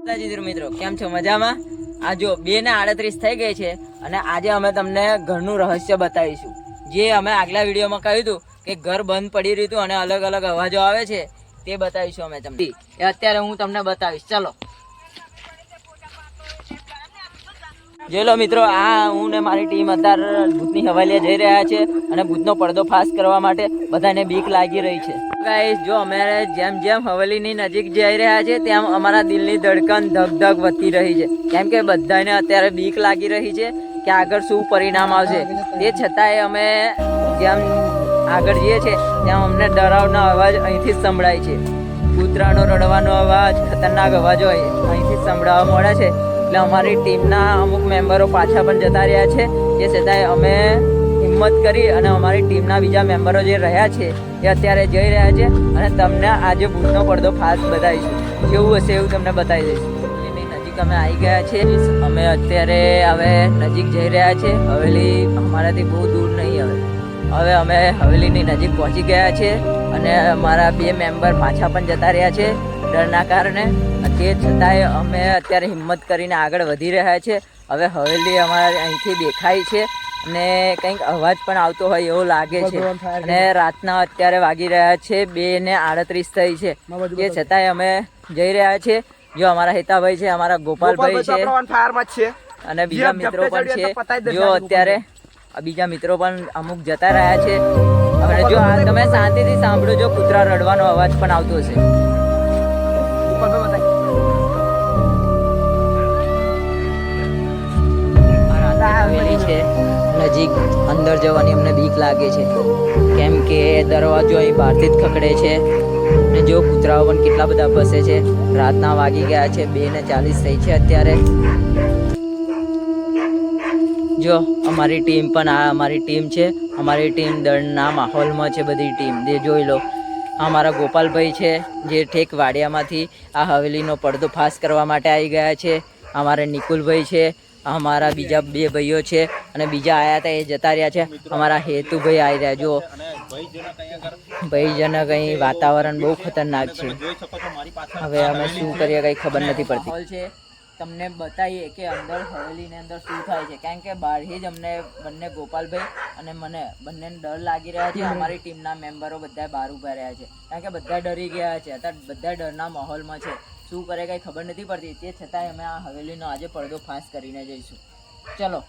મિત્રો કેમ છો? મજામાં? આ જો 2:38 થઈ ગઈ છે અને આજે અમે તમને ઘરનું રહસ્ય બતાવીશું. જે અમે આગલા વિડીયોમાં કહ્યું હતું કે ઘર બંધ પડી રહ્યું હતું અને અલગ અલગ અવાજો આવે છે, તે બતાવીશું અમે તમને. અત્યારે હું તમને બતાવીશ. ચલો જોઈ લો મિત્રો, આ હું ને મારી ટીમ અત્યારે ભૂતની હવાલીએ જઈ રહ્યા છે અને ભૂતનો પડદો ફાસ કરવા માટે બધાને બીક લાગી રહી છે. ગાઈસ, જો અમે જેમ જેમ હવેલીની નજીક જઈ રહ્યા છે તેમ અમારા દિલની ધડકન ધક ધક વધતી રહી છે, કેમ કે બધાને અત્યારે બીક લાગી રહી છે કે આગળ શું પરિણામ આવશે. તે છતાંય અમે જેમ આગળ જઈએ છીએ તેમ અમને ડરાવનો અવાજ અહીંથી જ સંભળાય છે. કૂતરાનો રડવાનો અવાજ, ખતરનાક અવાજો અહીંથી જ સંભળાવવા મળે છે. એટલે અમારી ટીમના અમુક મેમ્બરો પાછા પણ જતા રહ્યા છે. જે છતાંય અમે હિંમત કરી અને અમારી ટીમના બીજા મેમ્બરો જે રહ્યા છે એ અત્યારે જઈ રહ્યા છે અને તમને આજે ભૂતનો પડદો ફાસ બતાવીશું. કેવું હશે એવું તમને બતાવી દઈશું. એની નજીક અમે આવી ગયા છે. અમે અત્યારે હવે નજીક જઈ રહ્યા છે. હવેલી અમારાથી બહુ દૂર નહીં. હવે અમે હવેલીની નજીક પહોંચી ગયા છે અને અમારા 2 મેમ્બર પાછા પણ જતા રહ્યા છે ડરના કારણે. તે છતાંય અમે અત્યારે હિંમત કરીને આગળ વધી રહ્યા છે. હવે હવેલી અમારે અહીંથી દેખાય છે અને કંઈક અવાજ પણ આવતો હોય એવું લાગે છે. અને રાતના અત્યારે વાગી રહ્યા છે 2:38 થઈ છે. તે છતાંય અમે જઈ રહ્યા છે. જો અમારા હેતાભાઈ છે, અમારા ગોપાલભાઈ છે અને બીજા મિત્રો પણ છે. જો અત્યારે બીજા મિત્રો પણ અમુક જતા રહ્યા છે. અને જો તમે શાંતિથી સાંભળો, જો કૂતરા રડવાનો અવાજ પણ આવતો હશે. હવેલી છે નજીક, અંદર જવાની અમને બીક લાગે છે કેમ કે દરવાજો અહીં બહારથી જ ખકડે છે અને જો કૂતરાઓ પણ કેટલા બધા ફસે છે. રાતના વાગી ગયા છે 2:40 થઈ છે અત્યારે. જો અમારી ટીમ પણ, આ અમારી ટીમ છે. અમારી ટીમ દળના માહોલમાં છે બધી ટીમ. જે જોઈ લો, અમારા ગોપાલભાઈ છે જે ઠેક વાડિયામાંથી આ હવેલીનો પડદો ફાસ કરવા માટે આવી ગયા છે. અમારા નિકુલભાઈ છે, અમારા બીજા 2 ભાઈઓ છે અને બીજા આયા હતા એ જતા રહ્યા છે. અમારા હેતુભાઈ આવી રહ્યા. જો ભયજનક અહીં વાતાવરણ બહુ ખતરનાક છે. હવે અમે શું કરીએ કંઈ ખબર નથી પડતી. તમને બતાવીએ કે અંદર હવેલીની અંદર શું થાય છે, કારણ કે બહારથી જ અમને બંને ગોપાલભાઈ અને મને બંનેને ડર લાગી રહ્યા છે. અમારી ટીમના મેમ્બરો બધા બહાર ઊભા રહ્યા છે કારણ કે બધા ડરી ગયા છે. અત્યારે બધા ડરના માહોલમાં છે. શું કરે કંઈ ખબર નથી પડતી. તે છતાંય અમે આ હવેલીનો આજે પડદો ફાસ કરીને જઈશું. ચલો.